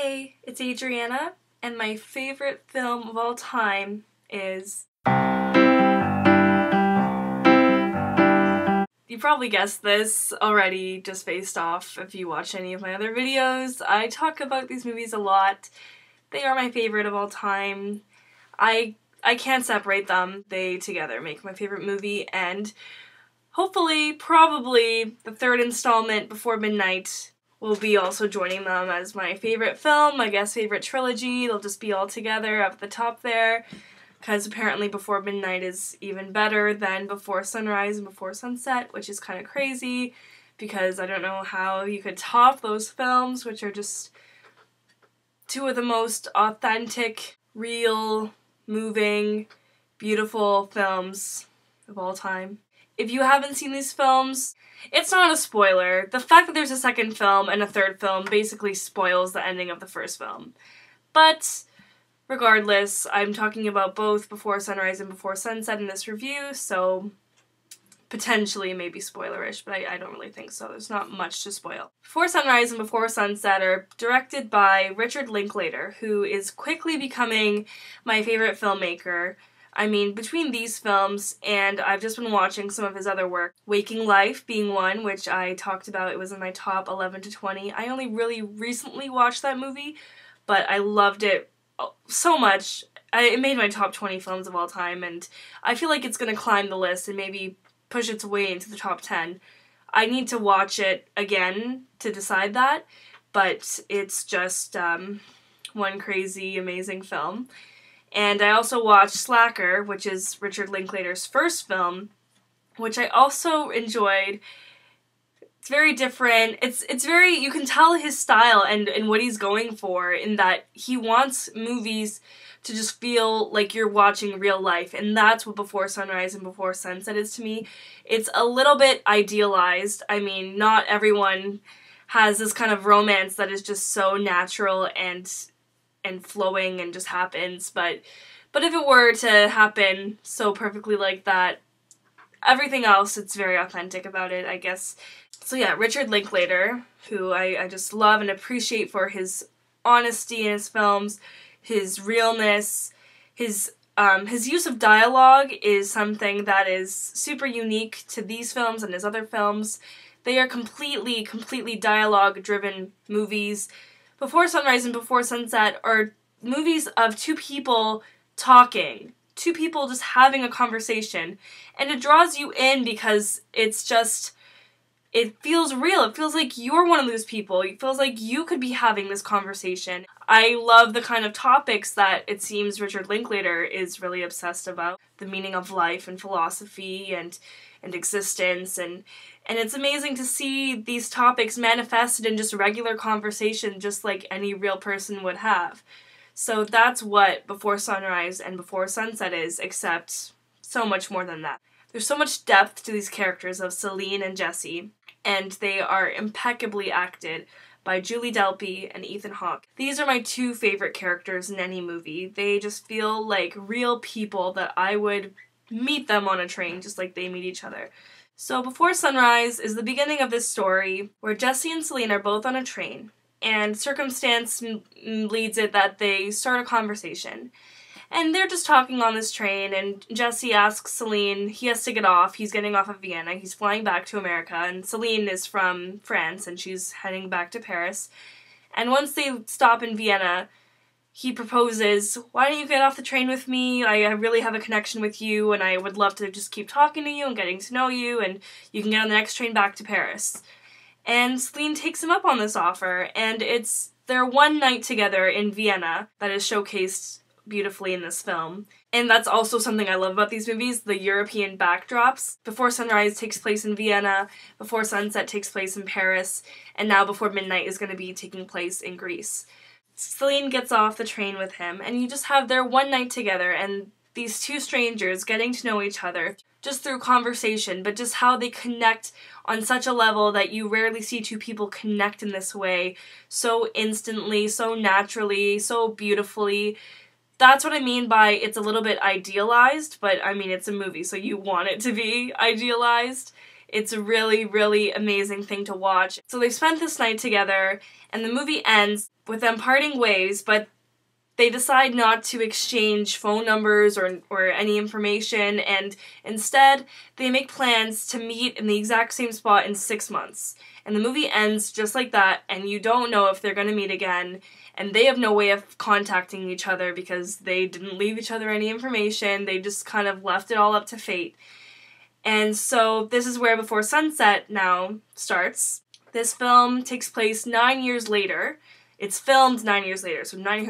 Hey, it's Adriana, and my favorite film of all time is... You probably guessed this already just based off if you watch any of my other videos. I talk about these movies a lot. They are my favorite of all time. I can't separate them. They together make my favorite movie, and hopefully, probably, the third installment, Before Midnight, will be also joining them as my favorite film, I guess favorite trilogy. They'll just be all together up at the top there, because apparently Before Midnight is even better than Before Sunrise and Before Sunset, which is kind of crazy, because I don't know how you could top those films, which are just two of the most authentic, real, moving, beautiful films of all time. If you haven't seen these films, it's not a spoiler. The fact that there's a second film and a third film basically spoils the ending of the first film. But regardless, I'm talking about both Before Sunrise and Before Sunset in this review, so potentially maybe spoilerish, but I don't really think so. There's not much to spoil. Before Sunrise and Before Sunset are directed by Richard Linklater, who is quickly becoming my favorite filmmaker. I mean, between these films, and I've just been watching some of his other work, Waking Life being one, which I talked about, it was in my top 11 to 20. I only really recently watched that movie, but I loved it so much. It made my top 20 films of all time, and I feel like it's going to climb the list and maybe push its way into the top 10. I need to watch it again to decide that, but it's just one crazy, amazing film. And I also watched Slacker, which is Richard Linklater's first film, which I also enjoyed. It's very different. It's very, you can tell his style and what he's going for, in that he wants movies to just feel like you're watching real life, and that's what Before Sunrise and Before Sunset is to me. It's a little bit idealized. I mean, not everyone has this kind of romance that is just so natural and flowing and just happens, but if it were to happen so perfectly like that, everything else, it's very authentic about it, I guess. So yeah, Richard Linklater, who I just love and appreciate for his honesty in his films, his realness, his use of dialogue is something that is super unique to these films and his other films. They are completely dialogue-driven movies. Before Sunrise and Before Sunset are movies of two people talking, two people just having a conversation, and it draws you in because it's just, it feels real. It feels like you're one of those people. It feels like you could be having this conversation. I love the kind of topics that it seems Richard Linklater is really obsessed about. The meaning of life and philosophy and existence, and it's amazing to see these topics manifested in just regular conversation, just like any real person would have. So that's what Before Sunrise and Before Sunset is, except so much more than that. There's so much depth to these characters of Celine and Jesse, and they are impeccably acted by Julie Delpy and Ethan Hawke. These are my two favorite characters in any movie. They just feel like real people that I would meet them on a train, just like they meet each other. So Before Sunrise is the beginning of this story where Jesse and Celine are both on a train, and circumstance leads it that they start a conversation. And they're just talking on this train, and Jesse asks Celine, he has to get off, he's getting off of Vienna, he's flying back to America, and Celine is from France, and she's heading back to Paris. And once they stop in Vienna, he proposes, why don't you get off the train with me? I really have a connection with you, and I would love to just keep talking to you and getting to know you, and you can get on the next train back to Paris. And Celine takes him up on this offer, and it's their one night together in Vienna that is showcased beautifully in this film. And that's also something I love about these movies, the European backdrops. Before Sunrise takes place in Vienna, Before Sunset takes place in Paris, and now Before Midnight is going to be taking place in Greece. Celine gets off the train with him, and you just have their one night together, and these two strangers getting to know each other just through conversation, but just how they connect on such a level that you rarely see two people connect in this way, so instantly, so naturally, so beautifully. That's what I mean by it's a little bit idealized, but I mean, it's a movie, so you want it to be idealized. It's a really, really amazing thing to watch. So they spent this night together, and the movie ends with them parting ways, but they decide not to exchange phone numbers or any information, and instead they make plans to meet in the exact same spot in 6 months. And the movie ends just like that, and you don't know if they're going to meet again, and they have no way of contacting each other because they didn't leave each other any information. They just kind of left it all up to fate. And so this is where Before Sunset now starts. This film takes place 9 years later. It's filmed 9 years later, so 9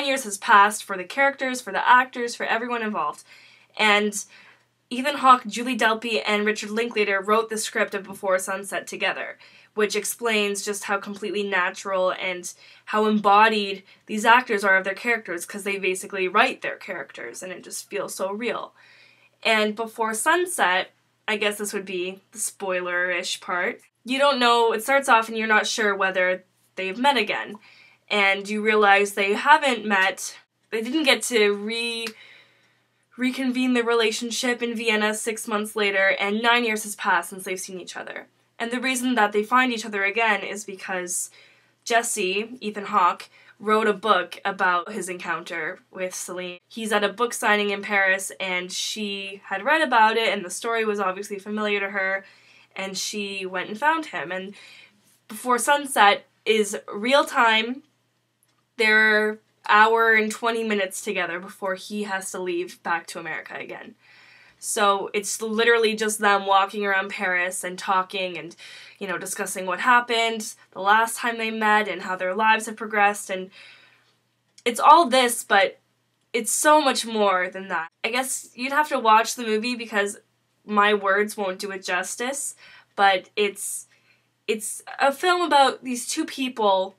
years has passed for the characters, for the actors, for everyone involved. And Ethan Hawke, Julie Delpy, and Richard Linklater wrote the script of Before Sunset together, which explains just how completely natural and how embodied these actors are of their characters, because they basically write their characters, and it just feels so real. And Before Sunset, I guess this would be the spoiler-ish part, you don't know, it starts off and you're not sure whether they've met again. And you realize they haven't met, they didn't get to reconvene the relationship in Vienna 6 months later, and 9 years has passed since they've seen each other. And the reason that they find each other again is because Jesse, Ethan Hawke, wrote a book about his encounter with Celine. He's at a book signing in Paris, and she had read about it, and the story was obviously familiar to her, and she went and found him. And Before Sunset is real time. They're hour and 20 minutes together before he has to leave back to America again. So it's literally just them walking around Paris and talking and, you know, discussing what happened the last time they met and how their lives have progressed. And it's all this, but it's so much more than that. I guess you'd have to watch the movie because my words won't do it justice, but it's a film about these two people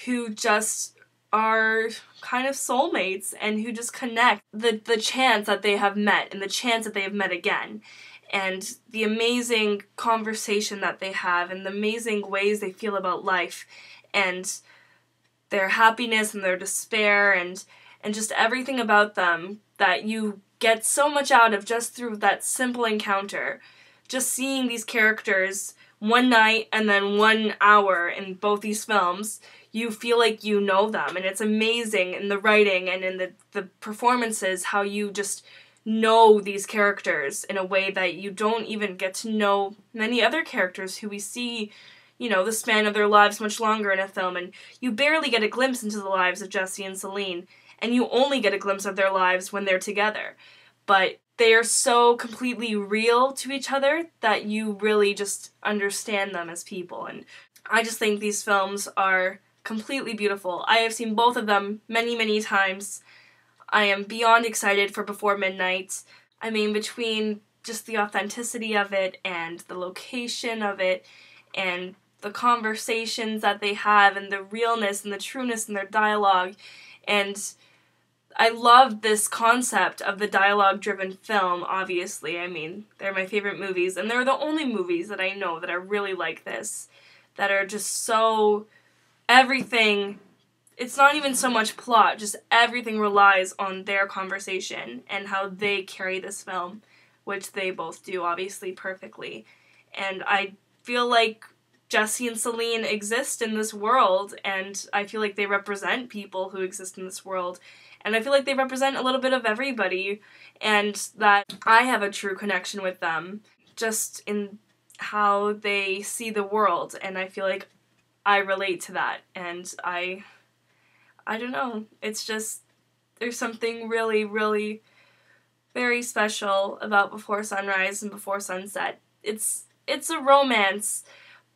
who just are kind of soulmates and who just connect. The chance that they have met and the chance that they have met again, and the amazing conversation that they have and the amazing ways they feel about life and their happiness and their despair and just everything about them that you get so much out of just through that simple encounter. Just seeing these characters one night and then 1 hour in both these films, you feel like you know them, and it's amazing in the writing and in the performances how you just know these characters in a way that you don't even get to know many other characters who we see, you know, the span of their lives much longer in a film, and you barely get a glimpse into the lives of Jesse and Celine, and you only get a glimpse of their lives when they're together. But they are so completely real to each other that you really just understand them as people, and I just think these films are completely beautiful. I have seen both of them many, many times. I am beyond excited for Before Midnight. I mean, between just the authenticity of it and the location of it and the conversations that they have and the realness and the trueness in their dialogue, and I love this concept of the dialogue-driven film, obviously. I mean, they're my favorite movies, and they're the only movies that I know that are really like this, that are just so everything, it's not even so much plot, just everything relies on their conversation and how they carry this film, which they both do, obviously, perfectly. And I feel like Jesse and Celine exist in this world, and I feel like they represent people who exist in this world. And I feel like they represent a little bit of everybody, and that I have a true connection with them, just in how they see the world, and I feel like I relate to that, and I don't know, it's just, there's something really, really very special about Before Sunrise and Before Sunset. It's a romance,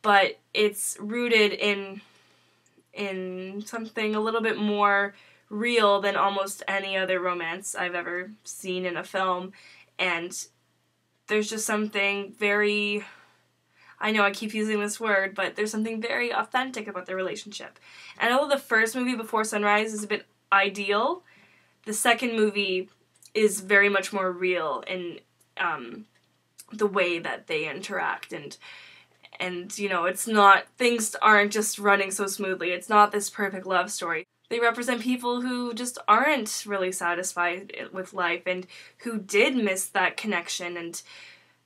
but it's rooted in something a little bit more real than almost any other romance I've ever seen in a film, and there's just something very, I know I keep using this word, but there's something very authentic about their relationship. And although the first movie, Before Sunrise, is a bit ideal, the second movie is very much more real in the way that they interact, and you know, it's not, things aren't just running so smoothly. It's not this perfect love story. They represent people who just aren't really satisfied with life and who did miss that connection and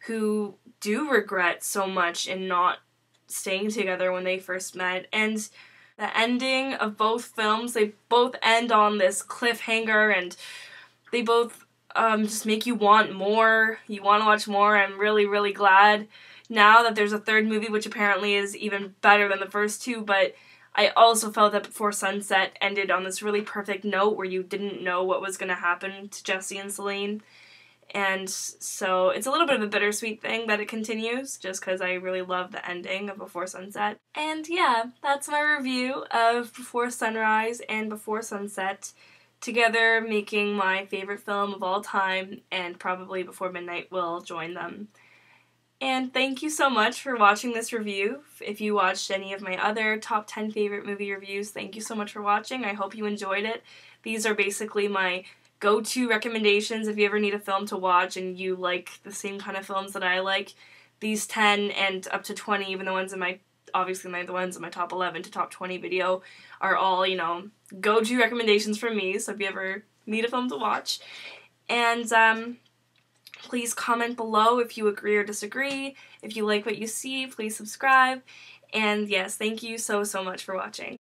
who do regret so much in not staying together when they first met. And the ending of both films, they both end on this cliffhanger, and they both just make you want more. You want to watch more. I'm really, really glad now that there's a third movie, which apparently is even better than the first two, but I also felt that Before Sunset ended on this really perfect note where you didn't know what was going to happen to Jesse and Celine. And so it's a little bit of a bittersweet thing that it continues, just because I really love the ending of Before Sunset. And yeah, that's my review of Before Sunrise and Before Sunset, together making my favorite film of all time, and probably Before Midnight will join them. And thank you so much for watching this review. If you watched any of my other top 10 favorite movie reviews, thank you so much for watching. I hope you enjoyed it. These are basically my go-to recommendations if you ever need a film to watch and you like the same kind of films that I like. These 10 and up to 20, even the ones in my, obviously the ones in my top 11 to top 20 video are all, you know, go-to recommendations from me, so if you ever need a film to watch. And, please comment below if you agree or disagree. If you like what you see, please subscribe. And yes, thank you so much for watching.